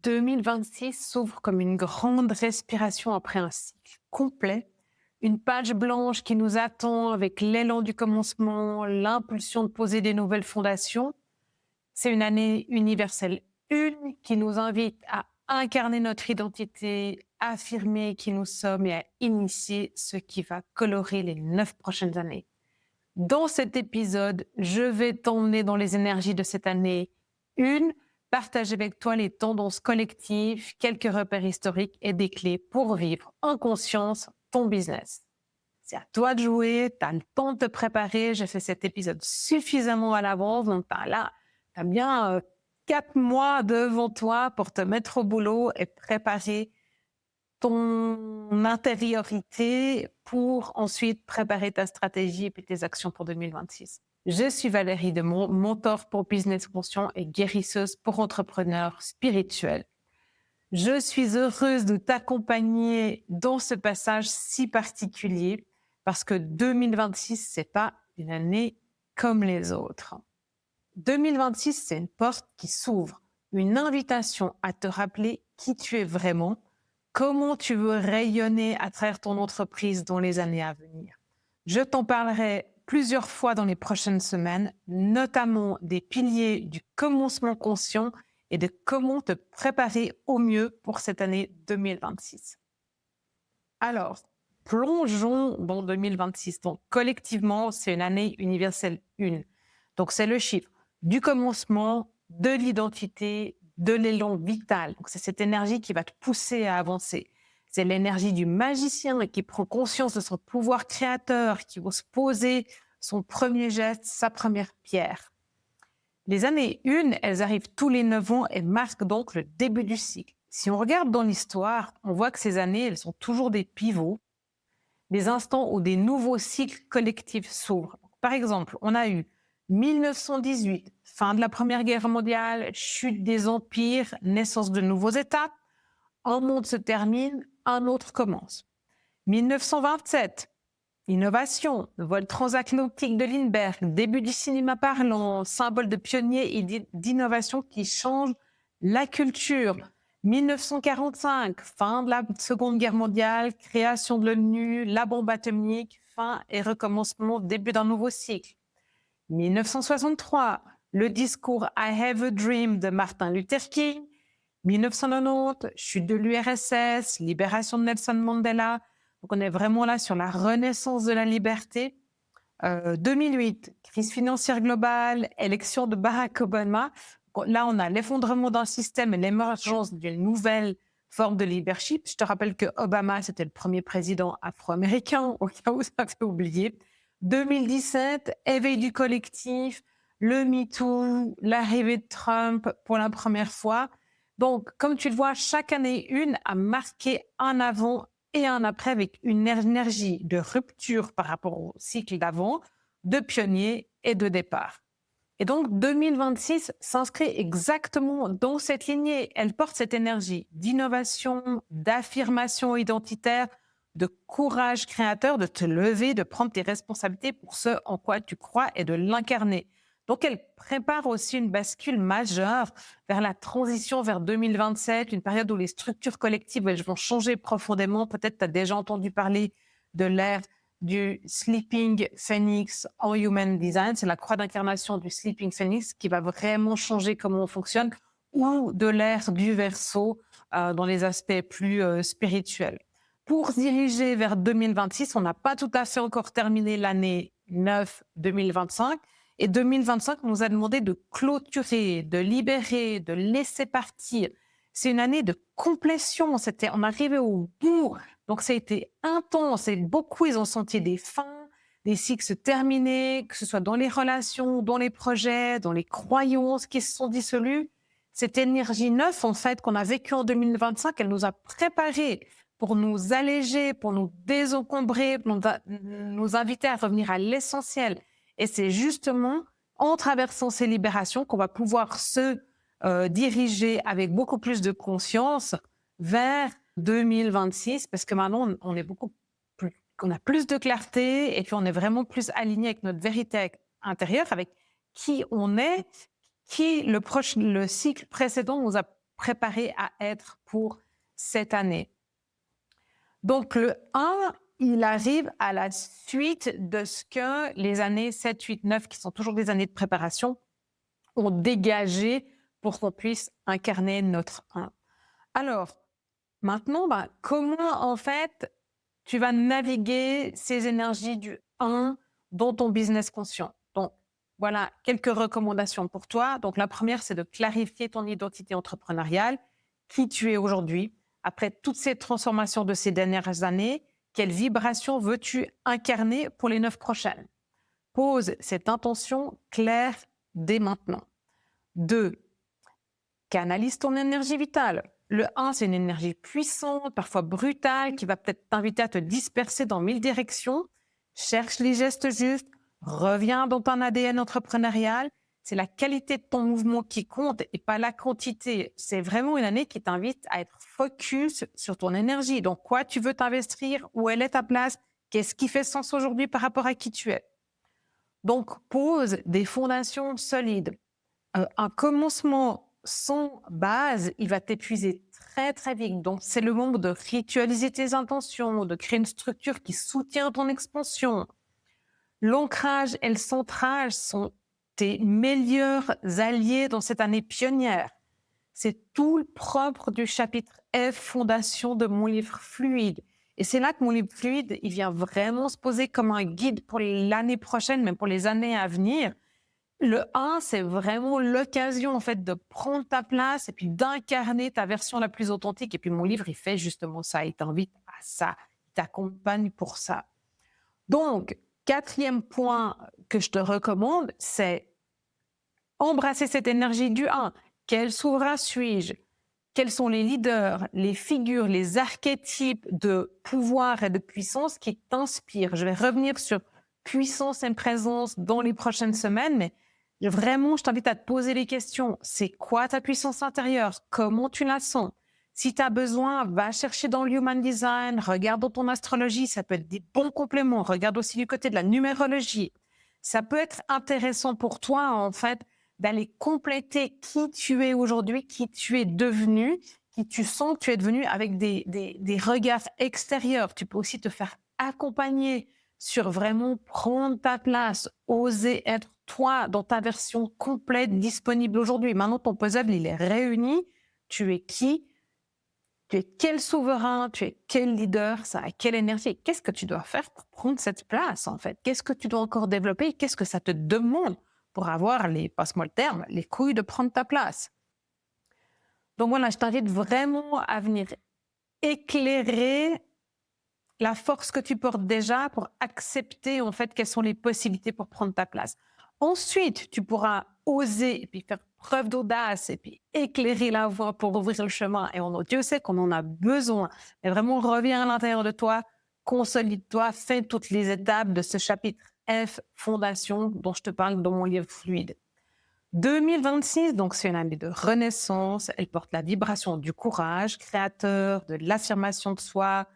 2026 s'ouvre comme une grande respiration après un cycle complet, une page blanche qui nous attend avec l'élan du commencement, l'impulsion de poser des nouvelles fondations. C'est une année universelle une qui nous invite à incarner notre identité, affirmer qui nous sommes et à initier ce qui va colorer les 9 prochaines années. Dans cet épisode, je vais t'emmener dans les énergies de cette année une, partager avec toi les tendances collectives, quelques repères historiques et des clés pour vivre en conscience ton business. C'est à toi de jouer, tu as le temps de te préparer. J'ai fait cet épisode suffisamment à l'avance, donc tu as bien 4 mois devant toi pour te mettre au boulot et préparer ton intériorité pour ensuite préparer ta stratégie et puis tes actions pour 2026. Je suis Valérie Demont, mentor pour business conscient et guérisseuse pour entrepreneurs spirituels. Je suis heureuse de t'accompagner dans ce passage si particulier parce que 2026, c'est pas une année comme les autres. 2026, c'est une porte qui s'ouvre, une invitation à te rappeler qui tu es vraiment, comment tu veux rayonner à travers ton entreprise dans les années à venir. Je t'en parlerai plusieurs fois dans les prochaines semaines, notamment des piliers du commencement conscient et de comment te préparer au mieux pour cette année 2026. Alors, plongeons dans 2026. Donc, collectivement, c'est une année universelle 1. Donc, c'est le chiffre du commencement, de l'identité, de l'élan vital. Donc, c'est cette énergie qui va te pousser à avancer. C'est l'énergie du magicien qui prend conscience de son pouvoir créateur, qui ose poser son premier geste, sa première pierre. Les années 1, elles arrivent tous les 9 ans et marquent donc le début du cycle. Si on regarde dans l'histoire, on voit que ces années, elles sont toujours des pivots, des instants où des nouveaux cycles collectifs s'ouvrent. Par exemple, on a eu 1918, fin de la Première Guerre mondiale, chute des empires, naissance de nouveaux États. Un monde se termine, un autre commence. 1927, innovation, vol transatlantique de Lindbergh, début du cinéma parlant, symbole de pionnier et d'innovation qui change la culture. 1945, fin de la Seconde Guerre mondiale, création de l'ONU, la bombe atomique, fin et recommencement, début d'un nouveau cycle. 1963, le discours I Have a Dream de Martin Luther King. 1990, chute de l'URSS, libération de Nelson Mandela. Donc on est vraiment là sur la renaissance de la liberté. 2008, crise financière globale, élection de Barack Obama. Là, on a l'effondrement d'un système et l'émergence d'une nouvelle forme de leadership. Je te rappelle que Obama, c'était le premier président afro-américain, au cas où ça fait oublier. 2017, éveil du collectif, le MeToo, l'arrivée de Trump pour la première fois. Donc, comme tu le vois, chaque année une a marqué un avant et un après avec une énergie de rupture par rapport au cycle d'avant, de pionnier et de départ. Et donc, 2026 s'inscrit exactement dans cette lignée. Elle porte cette énergie d'innovation, d'affirmation identitaire, de courage créateur, de te lever, de prendre tes responsabilités pour ce en quoi tu crois et de l'incarner. Donc, elle prépare aussi une bascule majeure vers la transition vers 2027, une période où les structures collectives elles vont changer profondément. Peut-être tu as déjà entendu parler de l'ère du Sleeping Phoenix en Human Design. C'est la croix d'incarnation du Sleeping Phoenix qui va vraiment changer comment on fonctionne, ou de l'ère du Verseau dans les aspects plus spirituels. Pour se diriger vers 2026, on n'a pas tout à fait encore terminé l'année 9 2025. Et 2025 nous a demandé de clôturer, de libérer, de laisser partir. C'est une année de complétion. On arrivait au bout. Donc, ça a été intense. Et beaucoup, ils ont senti des fins, des cycles terminés, que ce soit dans les relations, dans les projets, dans les croyances qui se sont dissolues. Cette énergie neuve, en fait, qu'on a vécue en 2025, elle nous a préparés pour nous alléger, pour nous désencombrer, pour nous inviter à revenir à l'essentiel. Et c'est justement en traversant ces libérations qu'on va pouvoir se diriger avec beaucoup plus de conscience vers 2026, parce que maintenant, on est on a plus de clarté et puis on est vraiment plus aligné avec notre vérité intérieure, avec qui on est, qui le cycle précédent nous a préparé à être pour cette année. Donc, le 1, il arrive à la suite de ce que les années 7, 8, 9, qui sont toujours des années de préparation, ont dégagé pour qu'on puisse incarner notre 1. Alors, maintenant, comment en fait tu vas naviguer ces énergies du 1 dans ton business conscient? Donc, voilà quelques recommandations pour toi. Donc, la première, c'est de clarifier ton identité entrepreneuriale, qui tu es aujourd'hui, après toutes ces transformations de ces dernières années, quelle vibration veux-tu incarner pour les 9 prochaines? Pose cette intention claire dès maintenant. 2. Canalise ton énergie vitale. Le 1, c'est une énergie puissante, parfois brutale, qui va peut-être t'inviter à te disperser dans 1000 directions. Cherche les gestes justes, reviens dans ton ADN entrepreneurial. C'est la qualité de ton mouvement qui compte et pas la quantité. C'est vraiment une année qui t'invite à être focus sur ton énergie. Donc, quoi tu veux t'investir? Où elle est ta place? Qu'est-ce qui fait sens aujourd'hui par rapport à qui tu es? Donc, pose des fondations solides. Un commencement sans base, il va t'épuiser très, très vite. Donc, c'est le moment de ritualiser tes intentions, de créer une structure qui soutient ton expansion. L'ancrage et le centrage sont tes meilleurs alliés dans cette année pionnière. C'est tout le propre du chapitre F, Fondation de mon livre Fluide. Et c'est là que mon livre Fluide, il vient vraiment se poser comme un guide pour l'année prochaine, même pour les années à venir. Le 1, c'est vraiment l'occasion en fait de prendre ta place et puis d'incarner ta version la plus authentique. Et puis mon livre, il fait justement ça. Il t'invite à ça. Il t'accompagne pour ça. Donc, 4e point que je te recommande, c'est embrasser cette énergie du 1. Quel souverain suis-je? Quels sont les leaders, les figures, les archétypes de pouvoir et de puissance qui t'inspirent? Je vais revenir sur puissance et présence dans les prochaines semaines, mais vraiment, je t'invite à te poser les questions. C'est quoi ta puissance intérieure? Comment tu la sens? Si tu as besoin, va chercher dans le Human Design, regarde dans ton astrologie, ça peut être des bons compléments. Regarde aussi du côté de la numérologie. Ça peut être intéressant pour toi, en fait, d'aller compléter qui tu es aujourd'hui, qui tu es devenu, qui tu sens que tu es devenu avec des regards extérieurs. Tu peux aussi te faire accompagner sur vraiment prendre ta place, oser être toi dans ta version complète disponible aujourd'hui. Maintenant, ton puzzle, il est réuni. Tu es qui? Tu es quel souverain? Tu es quel leader? Ça a quelle énergie? Qu'est-ce que tu dois faire pour prendre cette place, en fait? Qu'est-ce que tu dois encore développer? Qu'est-ce que ça te demande pour avoir passe-moi le terme, les couilles de prendre ta place? Donc voilà, je t'invite vraiment à venir éclairer la force que tu portes déjà pour accepter en fait quelles sont les possibilités pour prendre ta place. Ensuite, tu pourras oser et puis faire preuve d'audace et puis éclairer la voie pour ouvrir le chemin. Et Dieu sait qu'on en a besoin. Mais vraiment, reviens à l'intérieur de toi, consolide-toi, fais toutes les étapes de ce chapitre F, Fondation, dont je te parle dans mon livre Fluide. 2026, donc c'est une année de renaissance. Elle porte la vibration du courage créateur, de l'affirmation de soi,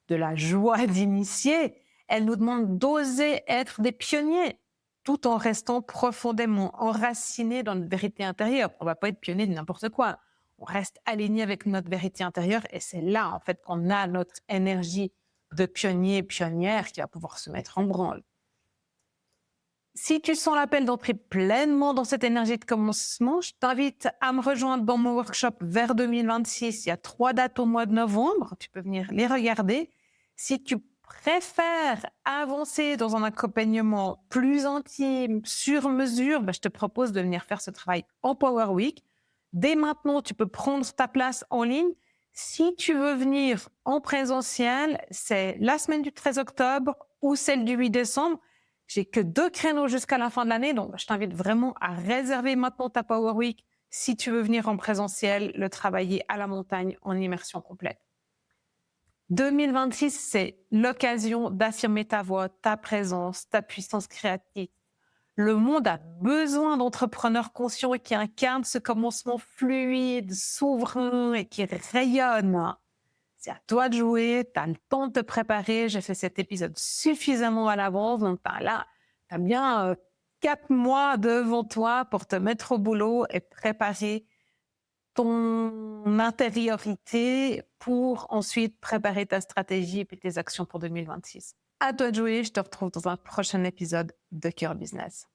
de la joie d'initier. Elle nous demande d'oser être des pionniers tout en restant profondément enracinés dans notre vérité intérieure. On ne va pas être pionnier de n'importe quoi. On reste aligné avec notre vérité intérieure et c'est là en fait qu'on a notre énergie de pionnier et pionnière qui va pouvoir se mettre en branle. Si tu sens l'appel d'entrer pleinement dans cette énergie de commencement, je t'invite à me rejoindre dans mon workshop vers 2026. Il y a 3 dates au mois de novembre. Tu peux venir les regarder. Si tu préfères avancer dans un accompagnement plus intime, sur mesure, je te propose de venir faire ce travail en Power Week. Dès maintenant, tu peux prendre ta place en ligne. Si tu veux venir en présentiel, c'est la semaine du 13 octobre ou celle du 8 décembre. J'ai que 2 créneaux jusqu'à la fin de l'année, donc je t'invite vraiment à réserver maintenant ta Power Week si tu veux venir en présentiel, le travailler à la montagne en immersion complète. 2026, c'est l'occasion d'affirmer ta voix, ta présence, ta puissance créative. Le monde a besoin d'entrepreneurs conscients et qui incarnent ce commencement fluide, souverain et qui rayonne. C'est à toi de jouer, tu as le temps de te préparer. J'ai fait cet épisode suffisamment à l'avance, donc tu as bien 4 mois devant toi pour te mettre au boulot et préparer ton intériorité pour ensuite préparer ta stratégie et puis tes actions pour 2026. À toi de jouer, je te retrouve dans un prochain épisode de Cœur Business.